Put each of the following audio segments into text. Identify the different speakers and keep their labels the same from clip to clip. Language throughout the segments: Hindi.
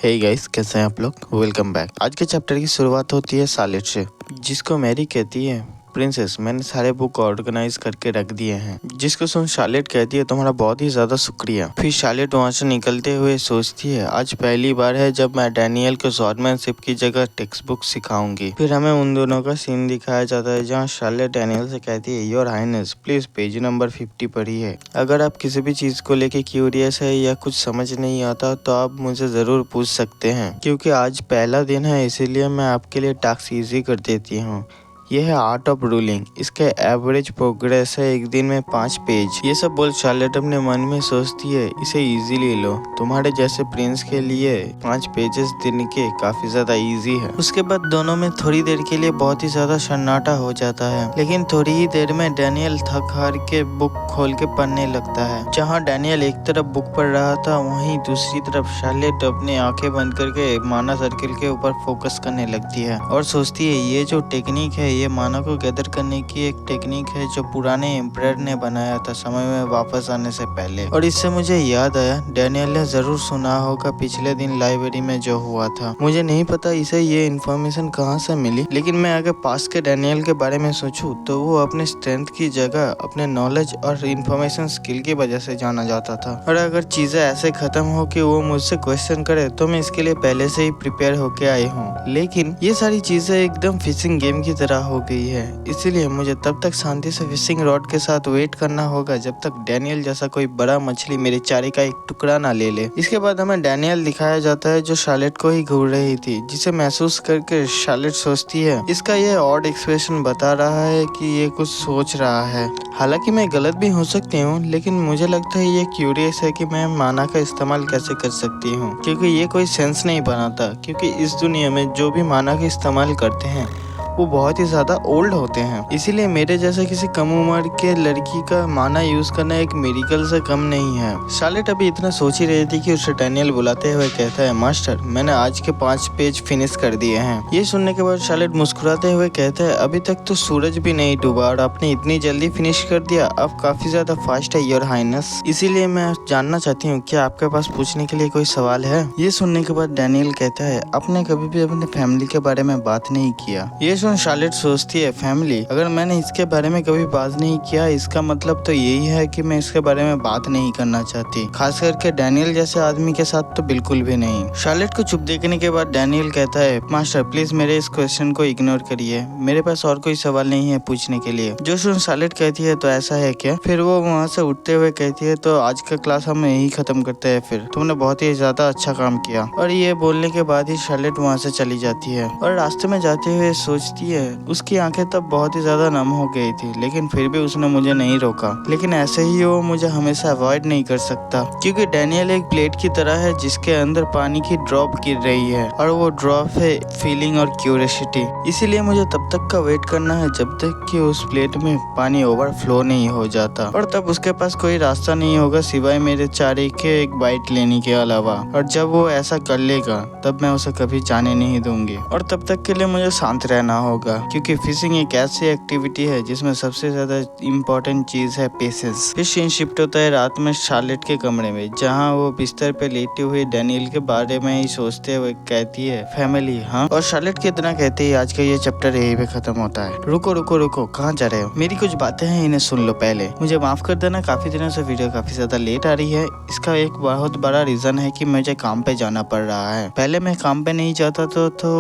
Speaker 1: हे गाइस, कैसे हैं आप लोग। Welcome back. आज के चैप्टर की शुरुआत होती है शार्लेट से, जिसको मैरी कहती है, प्रिंसेस मैंने सारे बुक ऑर्गेनाइज करके रख दिए हैं। जिसको सुन शार्लेट कहती है, तुम्हारा बहुत ही ज्यादा शुक्रिया। फिर शार्लेट वहाँ से निकलते हुए सोचती है, आज पहली बार है जब मैं डैनियल को स्वॉर्डमैनशिप की जगह टेक्स्ट बुक सिखाऊंगी। फिर हमें उन दोनों का सीन दिखाया जाता है, जहाँ शार्लेट डैनियल से कहती है, your highness please page number 50 पढ़िए। अगर आप किसी भी चीज को लेके क्यूरियस है या कुछ समझ नहीं आता तो आप मुझे जरूर पूछ सकते हैं, क्योंकि आज पहला दिन है, इसीलिए मैं आपके लिए टास्क इजी कर देती हूँ। यह है आर्ट ऑफ रूलिंग। इसके एवरेज प्रोग्रेस है एक दिन में 5 पेज। ये सब बोल शार्लेट अपने मन में सोचती है, इसे इजीली लो, तुम्हारे जैसे प्रिंस के लिए 5 पेजेस दिन के काफी ज्यादा इजी है। उसके बाद दोनों में थोड़ी देर के लिए बहुत ही ज्यादा सन्नाटा हो जाता है, लेकिन थोड़ी ही देर में डैनियल थक हार के बुक खोल के पढ़ने लगता है। जहाँ डैनियल एक तरफ बुक पढ़ रहा था, वहीं दूसरी तरफ शार्लेट अपनी आंखें बंद करके माना सर्किल के ऊपर फोकस करने लगती है और सोचती है, ये जो टेक्निक है ये माना को गैदर करने की एक टेक्निक है जो पुराने एम्परर ने बनाया था समय में वापस आने से पहले। और इससे मुझे याद आया, डैनियल ने जरूर सुना होगा पिछले दिन लाइब्रेरी में जो हुआ था। मुझे नहीं पता इसे ये इन्फॉर्मेशन कहाँ से मिली, लेकिन मैं अगर पास के डैनियल के बारे में सोचूं तो वो अपने स्ट्रेंथ की जगह अपने नॉलेज और इन्फॉर्मेशन स्किल की वजह से जाना जाता था। और अगर चीजें ऐसे खत्म हो कि वो मुझसे क्वेश्चन करे तो मैं इसके लिए पहले से ही प्रिपेयर होके आई हूँ। लेकिन ये सारी चीजें एकदम फिशिंग गेम की तरह हो गई है, इसीलिए मुझे तब तक शांति से फिशिंग रॉड के साथ वेट करना होगा जब तक डैनियल जैसा कोई बड़ा मछली मेरे चारे का एक टुकड़ा ना ले ले। इसके बाद हमें डैनियल दिखाया जाता है जो शार्लेट को ही घूर रही थी, जिसे महसूस करके शार्लेट सोचती है, इसका ये ऑड एक्सप्रेशन बता रहा है कि ये कुछ सोच रहा है। हालांकि मैं गलत भी हो सकती हूँ, लेकिन मुझे लगता है ये क्यूरियस है कि मैं माना का इस्तेमाल कैसे कर सकती हूँ, क्योंकि ये कोई सेंस नहीं बनाता, क्योंकि इस दुनिया में जो भी माना का इस्तेमाल करते हैं वो बहुत ही ज्यादा ओल्ड होते हैं। इसीलिए मेरे जैसे किसी कम उम्र के लड़की का माना यूज करना एक मेडिकल से कम नहीं है। शार्लेट अभी इतना सोच ही रही थी कि उसे डैनियल बुलाते हुए कहता है, मास्टर मैंने आज के 5 पेज फिनिश कर दिए हैं। ये सुनने के बाद शार्लेट मुस्कुराते हुए कहता है, अभी तक तो सूरज भी नहीं डूबा और आपने इतनी जल्दी फिनिश कर दिया, अब काफी ज्यादा फास्ट है योर हाइनेस। इसीलिए मैं जानना चाहती हूँ, क्या आपके पास पूछने के लिए कोई सवाल है। ये सुनने के बाद डैनियल कहता है, आपने कभी भी अपने फैमिली के बारे में बात नहीं किया। ये शार्लेट सोचती है, फैमिली, अगर मैंने इसके बारे में कभी बात नहीं किया इसका मतलब तो यही है कि मैं इसके बारे में बात नहीं करना चाहती, खास करके डैनियल जैसे आदमी के साथ तो बिल्कुल भी नहीं। शार्लेट को चुप देखने के बाद डैनियल कहता है, मास्टर प्लीज मेरे इस क्वेश्चन को इग्नोर करिए, मेरे पास और कोई सवाल नहीं है पूछने के लिए। जो सुन शार्लेट कहती है, तो ऐसा है क्या। फिर वो वहाँ से उठते हुए कहती है, तो आज का क्लास हम यही खत्म करते हैं, फिर तुमने बहुत ही ज्यादा अच्छा काम किया। और ये बोलने के बाद ही शार्लेट वहाँ से चली जाती है और रास्ते में जाते हुए सोचती है, उसकी आंखें तब बहुत ही ज्यादा नम हो गई थी, लेकिन फिर भी उसने मुझे नहीं रोका। लेकिन ऐसे ही वो मुझे हमेशा अवॉइड नहीं कर सकता, क्योंकि डैनियल एक प्लेट की तरह है जिसके अंदर पानी की ड्रॉप गिर रही है, और वो ड्रॉप है फीलिंग और क्यूरियोसिटी। इसीलिए मुझे तब तक का वेट करना है जब तक कि उस प्लेट में पानी ओवरफ्लो नहीं हो जाता, और तब उसके पास कोई रास्ता नहीं होगा सिवाय मेरे चारे के एक बाइट लेने के अलावा। और जब वो ऐसा कर लेगा तब मैं उसे कभी जाने नहीं दूंगी, और तब तक के लिए मुझे शांत रहना होगा, क्योंकि फिशिंग एक ऐसी एक्टिविटी है जिसमें सबसे ज्यादा इम्पोर्टेंट चीज है पेशेंस। फिर सीन शिफ्ट होता है रात में शार्लेट के कमरे में, जहाँ वो बिस्तर पे लेटे हुए डैनियल के बारे में ही सोचते हुए कहती है, फैमिली हाँ। और शार्लेट की इतना कहते ही आज का ये चैप्टर यही पे खत्म होता है। रुको रुको रुको, कहाँ जा रहे हो, मेरी कुछ बातें हैं इन्हें सुन लो पहले। मुझे माफ कर देना, काफी दिनों से वीडियो काफी ज्यादा लेट आ रही है। इसका एक बहुत बड़ा रीजन है कि मुझे काम पे जाना पड़ रहा है। पहले मैं काम पे नहीं जाता तो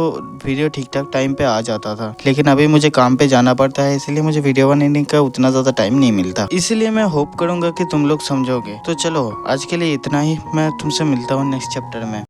Speaker 1: वीडियो ठीक ठाक टाइम पे आ जाता था, लेकिन अभी मुझे काम पे जाना पड़ता है, इसलिए मुझे वीडियो बनाने का उतना ज्यादा टाइम नहीं मिलता। इसलिए मैं होप करूंगा कि तुम लोग समझोगे। तो चलो आज के लिए इतना ही, मैं तुमसे मिलता हूँ नेक्स्ट चैप्टर में।